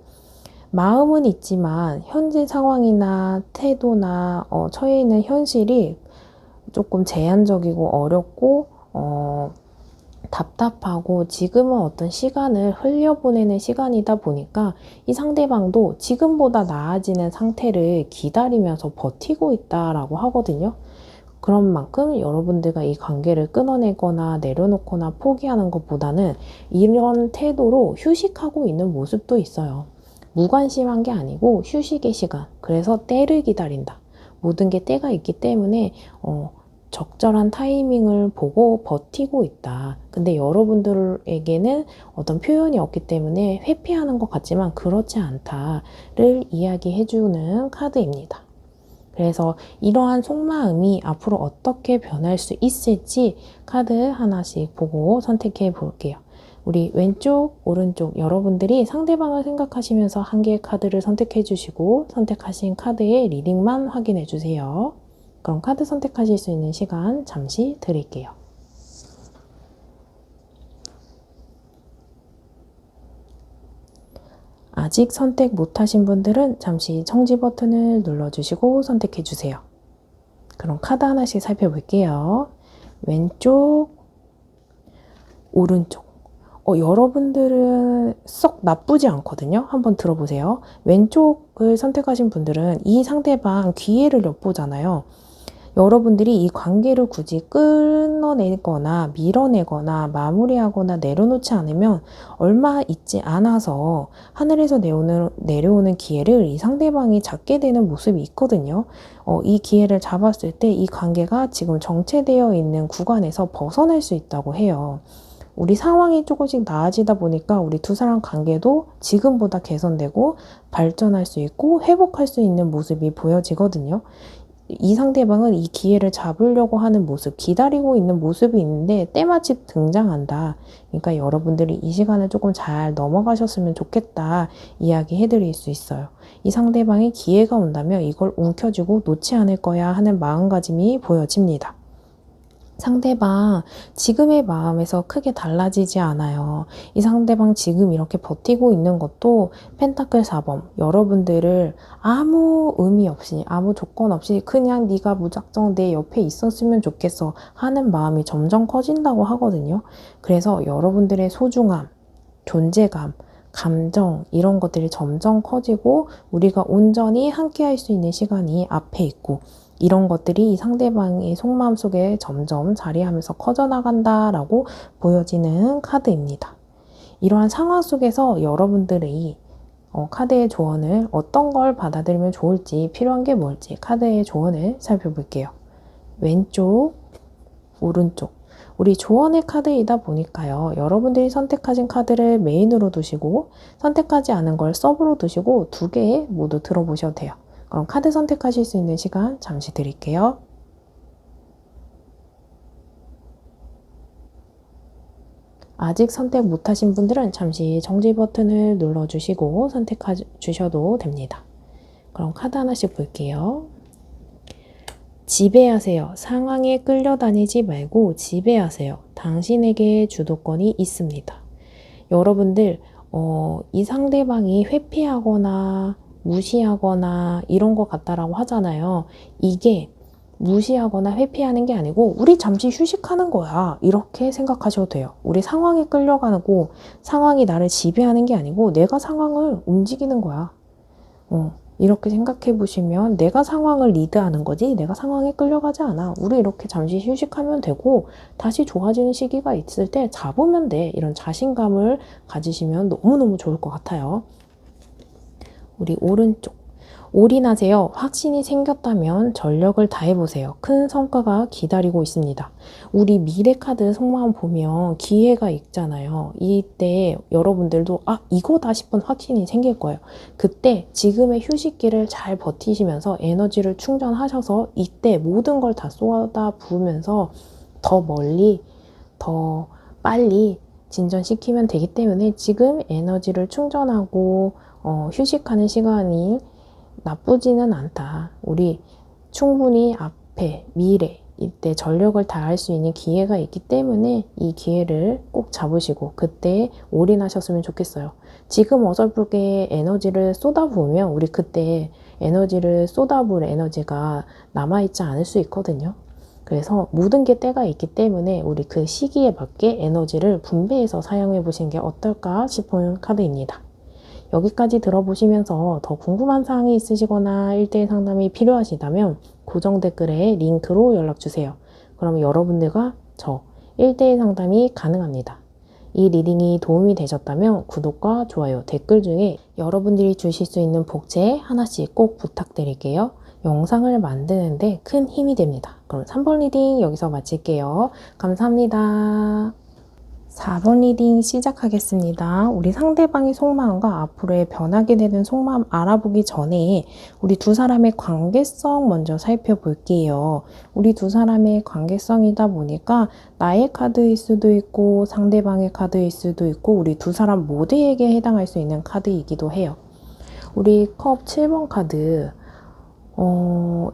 마음은 있지만 현재 상황이나 태도나 처해 있는 현실이 조금 제한적이고 어렵고 답답하고 지금은 어떤 시간을 흘려보내는 시간이다 보니까 이 상대방도 지금보다 나아지는 상태를 기다리면서 버티고 있다라고 하거든요. 그런 만큼 여러분들과 이 관계를 끊어내거나 내려놓거나 포기하는 것보다는 이런 태도로 휴식하고 있는 모습도 있어요. 무관심한 게 아니고 휴식의 시간. 그래서 때를 기다린다. 모든 게 때가 있기 때문에 적절한 타이밍을 보고 버티고 있다. 근데 여러분들에게는 어떤 표현이 없기 때문에 회피하는 것 같지만 그렇지 않다를 이야기해주는 카드입니다. 그래서 이러한 속마음이 앞으로 어떻게 변할 수 있을지 카드 하나씩 보고 선택해 볼게요. 우리 왼쪽, 오른쪽 여러분들이 상대방을 생각하시면서 한 개의 카드를 선택해 주시고 선택하신 카드의 리딩만 확인해 주세요. 그럼 카드 선택하실 수 있는 시간 잠시 드릴게요. 아직 선택 못하신 분들은 잠시 청지 버튼을 눌러주시고 선택해주세요. 그럼 카드 하나씩 살펴볼게요. 왼쪽, 오른쪽. 여러분들은 썩 나쁘지 않거든요. 한번 들어보세요. 왼쪽을 선택하신 분들은 이 상대방 기회를 엿보잖아요. 여러분들이 이 관계를 굳이 끊어내거나 밀어내거나 마무리하거나 내려놓지 않으면 얼마 있지 않아서 하늘에서 내려오는 기회를 이 상대방이 잡게 되는 모습이 있거든요. 이 기회를 잡았을 때 이 관계가 지금 정체되어 있는 구간에서 벗어날 수 있다고 해요. 우리 상황이 조금씩 나아지다 보니까 우리 두 사람 관계도 지금보다 개선되고 발전할 수 있고 회복할 수 있는 모습이 보여지거든요. 이 상대방은 이 기회를 잡으려고 하는 모습, 기다리고 있는 모습이 있는데 때마침 등장한다. 그러니까 여러분들이 이 시간을 조금 잘 넘어가셨으면 좋겠다 이야기 해드릴 수 있어요. 이 상대방의 기회가 온다면 이걸 움켜쥐고 놓지 않을 거야 하는 마음가짐이 보여집니다. 상대방 지금의 마음에서 크게 달라지지 않아요. 이 상대방 지금 이렇게 버티고 있는 것도 펜타클 4번 여러분들을 아무 의미 없이 아무 조건 없이 그냥 네가 무작정 내 옆에 있었으면 좋겠어 하는 마음이 점점 커진다고 하거든요. 그래서 여러분들의 소중함, 존재감, 감정 이런 것들이 점점 커지고 우리가 온전히 함께 할 수 있는 시간이 앞에 있고 이런 것들이 이 상대방의 속마음 속에 점점 자리하면서 커져나간다라고 보여지는 카드입니다. 이러한 상황 속에서 여러분들이 카드의 조언을 어떤 걸 받아들이면 좋을지 필요한 게 뭘지 카드의 조언을 살펴볼게요. 왼쪽, 오른쪽 우리 조언의 카드이다 보니까요. 여러분들이 선택하신 카드를 메인으로 두시고 선택하지 않은 걸 서브로 두시고 두 개 모두 들어보셔도 돼요. 그럼 카드 선택하실 수 있는 시간 잠시 드릴게요. 아직 선택 못하신 분들은 잠시 정지 버튼을 눌러주시고 선택해 주셔도 됩니다. 그럼 카드 하나씩 볼게요. 지배하세요. 상황에 끌려다니지 말고 지배하세요. 당신에게 주도권이 있습니다. 여러분들 이 상대방이 회피하거나 무시하거나 이런 것 같다라고 하잖아요. 이게 무시하거나 회피하는 게 아니고 우리 잠시 휴식하는 거야. 이렇게 생각하셔도 돼요. 우리 상황에 끌려가고 상황이 나를 지배하는 게 아니고 내가 상황을 움직이는 거야. 이렇게 생각해 보시면 내가 상황을 리드하는 거지 내가 상황에 끌려가지 않아. 우리 이렇게 잠시 휴식하면 되고 다시 좋아지는 시기가 있을 때 잡으면 돼. 이런 자신감을 가지시면 너무너무 좋을 것 같아요. 우리 오른쪽. 올인하세요. 확신이 생겼다면 전력을 다해보세요. 큰 성과가 기다리고 있습니다. 우리 미래 카드 속마음 보면 기회가 있잖아요. 이때 여러분들도 이거다 싶은 확신이 생길 거예요. 그때 지금의 휴식기를 잘 버티시면서 에너지를 충전하셔서 이때 모든 걸 다 쏟아 부으면서 더 멀리, 더 빨리 진전시키면 되기 때문에 지금 에너지를 충전하고 휴식하는 시간이 나쁘지는 않다. 우리 충분히 앞에 미래 이때 전력을 다할 수 있는 기회가 있기 때문에 이 기회를 꼭 잡으시고 그때 올인하셨으면 좋겠어요. 지금 어설프게 에너지를 쏟아부으면 우리 그때 에너지를 쏟아부을 에너지가 남아있지 않을 수 있거든요. 그래서 모든 게 때가 있기 때문에 우리 그 시기에 맞게 에너지를 분배해서 사용해 보시는 게 어떨까 싶은 카드입니다. 여기까지 들어보시면서 더 궁금한 사항이 있으시거나 1대1 상담이 필요하시다면 고정 댓글에 링크로 연락주세요. 그럼 여러분들과 저 1대1 상담이 가능합니다. 이 리딩이 도움이 되셨다면 구독과 좋아요, 댓글 중에 여러분들이 주실 수 있는 복제 하나씩 꼭 부탁드릴게요. 영상을 만드는데 큰 힘이 됩니다. 그럼 3번 리딩 여기서 마칠게요. 감사합니다. 4번 리딩 시작하겠습니다. 우리 상대방의 속마음과 앞으로의 변하게 되는 속마음 알아보기 전에 우리 두 사람의 관계성 먼저 살펴볼게요. 우리 두 사람의 관계성이다 보니까 나의 카드일 수도 있고 상대방의 카드일 수도 있고 우리 두 사람 모두에게 해당할 수 있는 카드이기도 해요. 우리 컵 7번 카드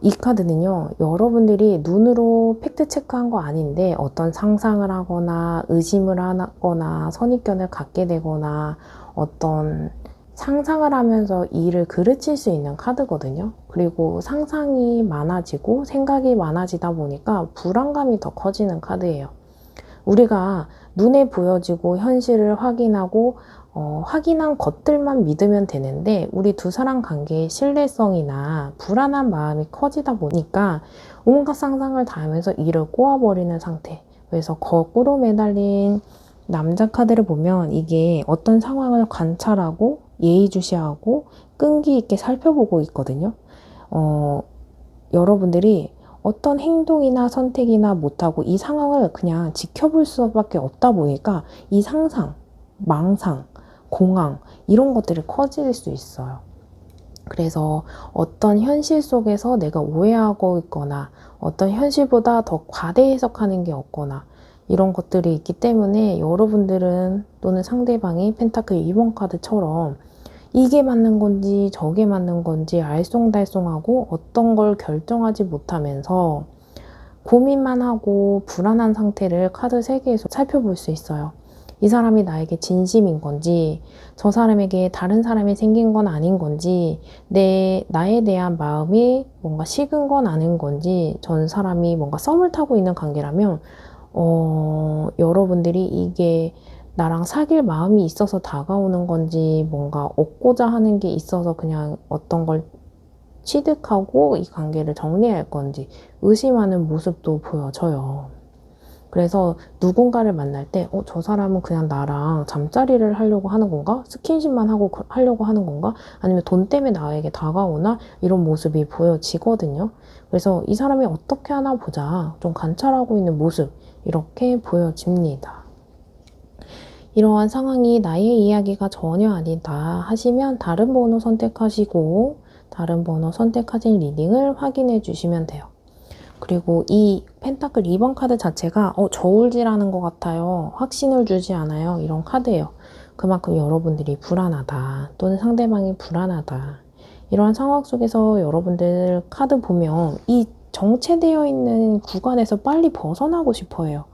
이 카드는요, 여러분들이 눈으로 팩트 체크한 거 아닌데 어떤 상상을 하거나 의심을 하거나 선입견을 갖게 되거나 어떤 상상을 하면서 일을 그르칠 수 있는 카드거든요. 그리고 상상이 많아지고 생각이 많아지다 보니까 불안감이 더 커지는 카드예요. 우리가 눈에 보여지고 현실을 확인하고 확인한 것들만 믿으면 되는데 우리 두 사람 관계의 신뢰성이나 불안한 마음이 커지다 보니까 온갖 상상을 다 하면서 이를 꼬아버리는 상태. 그래서 거꾸로 매달린 남자 카드를 보면 이게 어떤 상황을 관찰하고 예의주시하고 끈기 있게 살펴보고 있거든요. 여러분들이 어떤 행동이나 선택이나 못하고 이 상황을 그냥 지켜볼 수밖에 없다 보니까 이 상상, 망상, 공황 이런 것들이 커질 수 있어요. 그래서 어떤 현실 속에서 내가 오해하고 있거나 어떤 현실보다 더 과대 해석하는 게 없거나 이런 것들이 있기 때문에 여러분들은 또는 상대방이 펜타클 2번 카드처럼 이게 맞는 건지 저게 맞는 건지 알쏭달쏭하고 어떤 걸 결정하지 못하면서 고민만 하고 불안한 상태를 카드 3개에서 살펴볼 수 있어요. 이 사람이 나에게 진심인 건지 저 사람에게 다른 사람이 생긴 건 아닌 건지 나에 대한 마음이 뭔가 식은 건 아닌 건지 전 사람이 뭔가 썸을 타고 있는 관계라면 여러분들이 이게 나랑 사귈 마음이 있어서 다가오는 건지 뭔가 얻고자 하는 게 있어서 그냥 어떤 걸 취득하고 이 관계를 정리할 건지 의심하는 모습도 보여져요. 그래서 누군가를 만날 때 저 사람은 그냥 나랑 잠자리를 하려고 하는 건가? 스킨십만 하려고 하는 건가? 아니면 돈 때문에 나에게 다가오나? 이런 모습이 보여지거든요. 그래서 이 사람이 어떻게 하나 보자. 좀 관찰하고 있는 모습 이렇게 보여집니다. 이러한 상황이 나의 이야기가 전혀 아니다 하시면 다른 번호 선택하시고 다른 번호 선택하신 리딩을 확인해 주시면 돼요. 그리고 이 펜타클 2번 카드 자체가 저울질하는 것 같아요. 확신을 주지 않아요. 이런 카드예요. 그만큼 여러분들이 불안하다 또는 상대방이 불안하다. 이러한 상황 속에서 여러분들 카드 보면 이 정체되어 있는 구간에서 빨리 벗어나고 싶어 해요.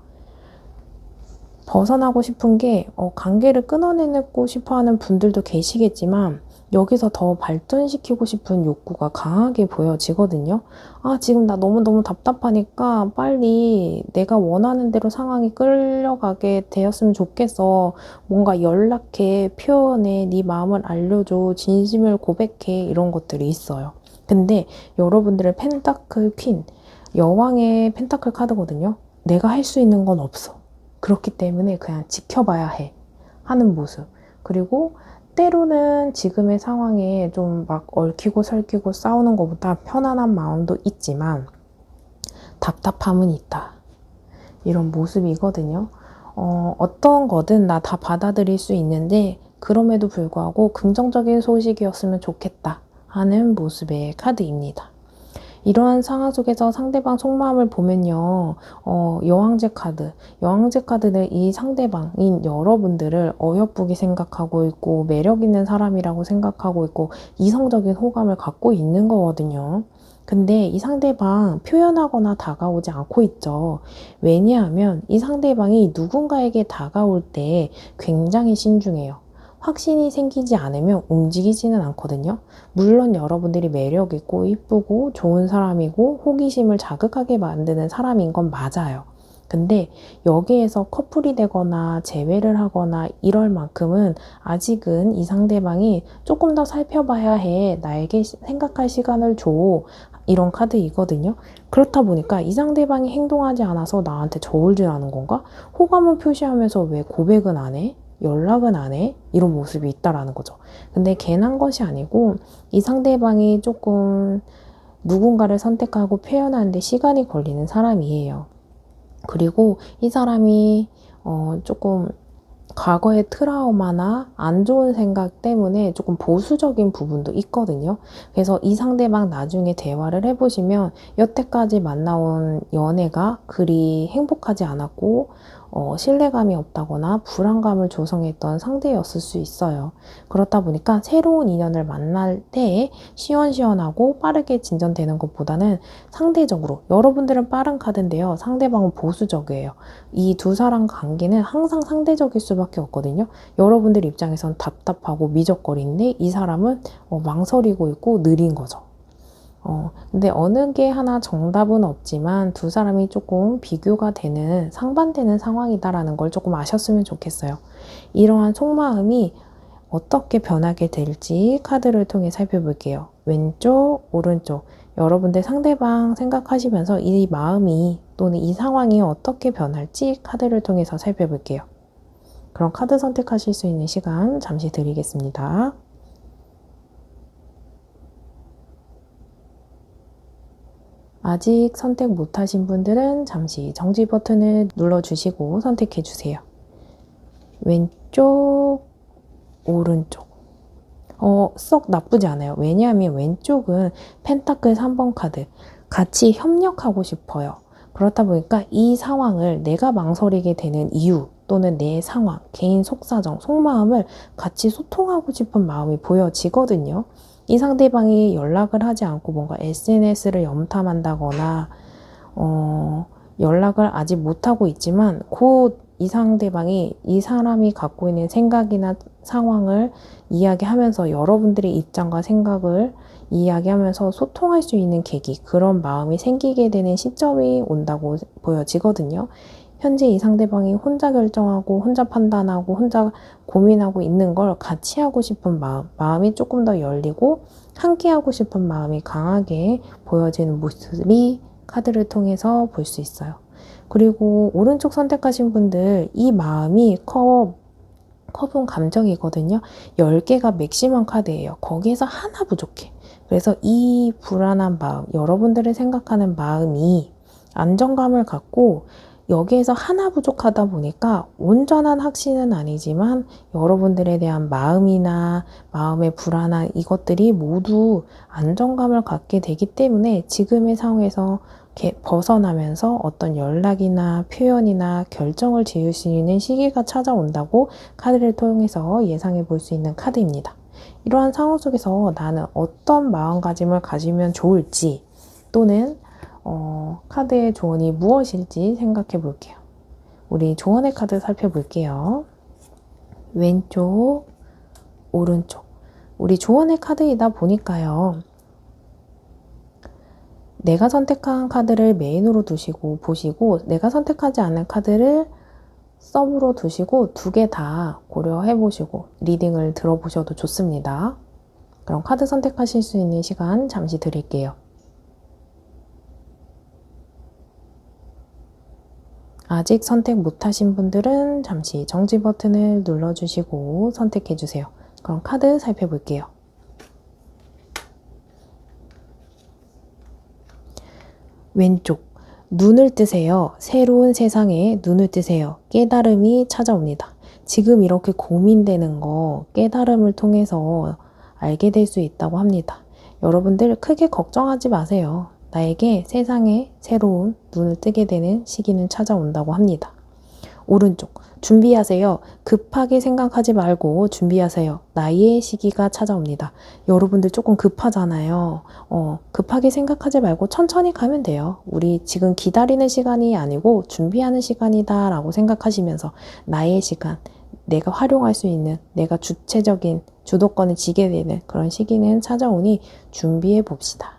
벗어나고 싶은 게 관계를 끊어내고 싶어 하는 분들도 계시겠지만 여기서 더 발전시키고 싶은 욕구가 강하게 보여지거든요. 지금 나 너무너무 답답하니까 빨리 내가 원하는 대로 상황이 끌려가게 되었으면 좋겠어. 뭔가 연락해, 표현해, 네 마음을 알려줘, 진심을 고백해 이런 것들이 있어요. 근데 여러분들의 펜타클 퀸, 여왕의 펜타클 카드거든요. 내가 할 수 있는 건 없어. 그렇기 때문에 그냥 지켜봐야 해 하는 모습. 그리고 때로는 지금의 상황에 좀 막 얽히고 설키고 싸우는 것보다 편안한 마음도 있지만 답답함은 있다. 이런 모습이거든요. 어떤 거든 나 다 받아들일 수 있는데 그럼에도 불구하고 긍정적인 소식이었으면 좋겠다 하는 모습의 카드입니다. 이러한 상황 속에서 상대방 속마음을 보면요. 여왕제 카드. 여왕제 카드는 이 상대방인 여러분들을 어여쁘게 생각하고 있고 매력 있는 사람이라고 생각하고 있고 이성적인 호감을 갖고 있는 거거든요. 근데 이 상대방 표현하거나 다가오지 않고 있죠. 왜냐하면 이 상대방이 누군가에게 다가올 때 굉장히 신중해요. 확신이 생기지 않으면 움직이지는 않거든요. 물론 여러분들이 매력있고 이쁘고 좋은 사람이고 호기심을 자극하게 만드는 사람인 건 맞아요. 근데 여기에서 커플이 되거나 재회를 하거나 이럴 만큼은 아직은 이 상대방이 조금 더 살펴봐야 해. 나에게 생각할 시간을 줘. 이런 카드이거든요. 그렇다 보니까 이 상대방이 행동하지 않아서 나한테 저울질하는 건가? 호감을 표시하면서 왜 고백은 안 해? 연락은 안 해? 이런 모습이 있다라는 거죠. 근데 괜한 것이 아니고 이 상대방이 조금 누군가를 선택하고 표현하는데 시간이 걸리는 사람이에요. 그리고 이 사람이 조금 과거의 트라우마나 안 좋은 생각 때문에 조금 보수적인 부분도 있거든요. 그래서 이 상대방 나중에 대화를 해보시면 여태까지 만나온 연애가 그리 행복하지 않았고 신뢰감이 없다거나 불안감을 조성했던 상대였을 수 있어요. 그렇다 보니까 새로운 인연을 만날 때 시원시원하고 빠르게 진전되는 것보다는 상대적으로 여러분들은 빠른 카드인데요. 상대방은 보수적이에요. 이 두 사람 관계는 항상 상대적일 수밖에 없거든요. 여러분들 입장에선 답답하고 미적거리는데 이 사람은 망설이고 있고 느린 거죠. 근데 어느 게 하나 정답은 없지만 두 사람이 조금 비교가 되는 상반되는 상황이다라는 걸 조금 아셨으면 좋겠어요. 이러한 속마음이 어떻게 변하게 될지 카드를 통해 살펴볼게요. 왼쪽, 오른쪽. 여러분들 상대방 생각하시면서 이 마음이 또는 이 상황이 어떻게 변할지 카드를 통해서 살펴볼게요. 그럼 카드 선택하실 수 있는 시간 잠시 드리겠습니다. 아직 선택 못하신 분들은 잠시 정지 버튼을 눌러주시고 선택해주세요. 왼쪽, 오른쪽. 썩 나쁘지 않아요. 왜냐하면 왼쪽은 펜타클 3번 카드. 같이 협력하고 싶어요. 그렇다 보니까 이 상황을 내가 망설이게 되는 이유 또는 내 상황, 개인 속사정, 속마음을 같이 소통하고 싶은 마음이 보여지거든요. 이 상대방이 연락을 하지 않고 뭔가 SNS를 염탐한다거나 연락을 아직 못하고 있지만 곧 이 상대방이 이 사람이 갖고 있는 생각이나 상황을 이야기하면서 여러분들의 입장과 생각을 이야기하면서 소통할 수 있는 계기, 그런 마음이 생기게 되는 시점이 온다고 보여지거든요. 현재 이 상대방이 혼자 결정하고 혼자 판단하고 혼자 고민하고 있는 걸 같이 하고 싶은 마음이 조금 더 열리고 함께 하고 싶은 마음이 강하게 보여지는 모습이 카드를 통해서 볼 수 있어요. 그리고 오른쪽 선택하신 분들 이 마음이 컵은 감정이거든요. 10개가 맥시멈 카드예요. 거기에서 하나 부족해. 그래서 이 불안한 마음, 여러분들을 생각하는 마음이 안정감을 갖고 여기에서 하나 부족하다 보니까 온전한 확신은 아니지만 여러분들에 대한 마음이나 마음의 불안한 이것들이 모두 안정감을 갖게 되기 때문에 지금의 상황에서 벗어나면서 어떤 연락이나 표현이나 결정을 지을 수 있는 시기가 찾아온다고 카드를 통해서 예상해 볼 수 있는 카드입니다. 이러한 상황 속에서 나는 어떤 마음가짐을 가지면 좋을지 또는 카드의 조언이 무엇일지 생각해 볼게요. 우리 조언의 카드 살펴볼게요. 왼쪽, 오른쪽. 우리 조언의 카드이다 보니까요. 내가 선택한 카드를 메인으로 두시고 보시고 내가 선택하지 않은 카드를 서브로 두시고 두 개 다 고려해 보시고 리딩을 들어보셔도 좋습니다. 그럼 카드 선택하실 수 있는 시간 잠시 드릴게요. 아직 선택 못하신 분들은 잠시 정지 버튼을 눌러주시고 선택해주세요. 그럼 카드 살펴볼게요. 왼쪽, 눈을 뜨세요. 새로운 세상에 눈을 뜨세요. 깨달음이 찾아옵니다. 지금 이렇게 고민되는 거 깨달음을 통해서 알게 될 수 있다고 합니다. 여러분들 크게 걱정하지 마세요. 나에게 세상에 새로운 눈을 뜨게 되는 시기는 찾아온다고 합니다. 오른쪽, 준비하세요. 급하게 생각하지 말고 준비하세요. 나의 시기가 찾아옵니다. 여러분들 조금 급하잖아요. 급하게 생각하지 말고 천천히 가면 돼요. 우리 지금 기다리는 시간이 아니고 준비하는 시간이다 라고 생각하시면서 나의 시간, 내가 활용할 수 있는, 내가 주체적인 주도권을 쥐게 되는 그런 시기는 찾아오니 준비해 봅시다.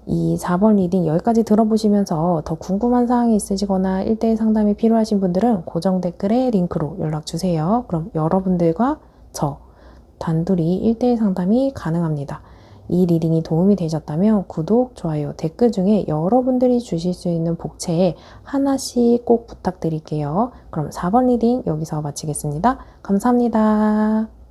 이 4번 리딩 여기까지 들어보시면서 더 궁금한 사항이 있으시거나 1대1 상담이 필요하신 분들은 고정 댓글에 링크로 연락주세요. 그럼 여러분들과 저 단둘이 1대1 상담이 가능합니다. 이 리딩이 도움이 되셨다면 구독, 좋아요, 댓글 중에 여러분들이 주실 수 있는 복채에 하나씩 꼭 부탁드릴게요. 그럼 4번 리딩 여기서 마치겠습니다. 감사합니다.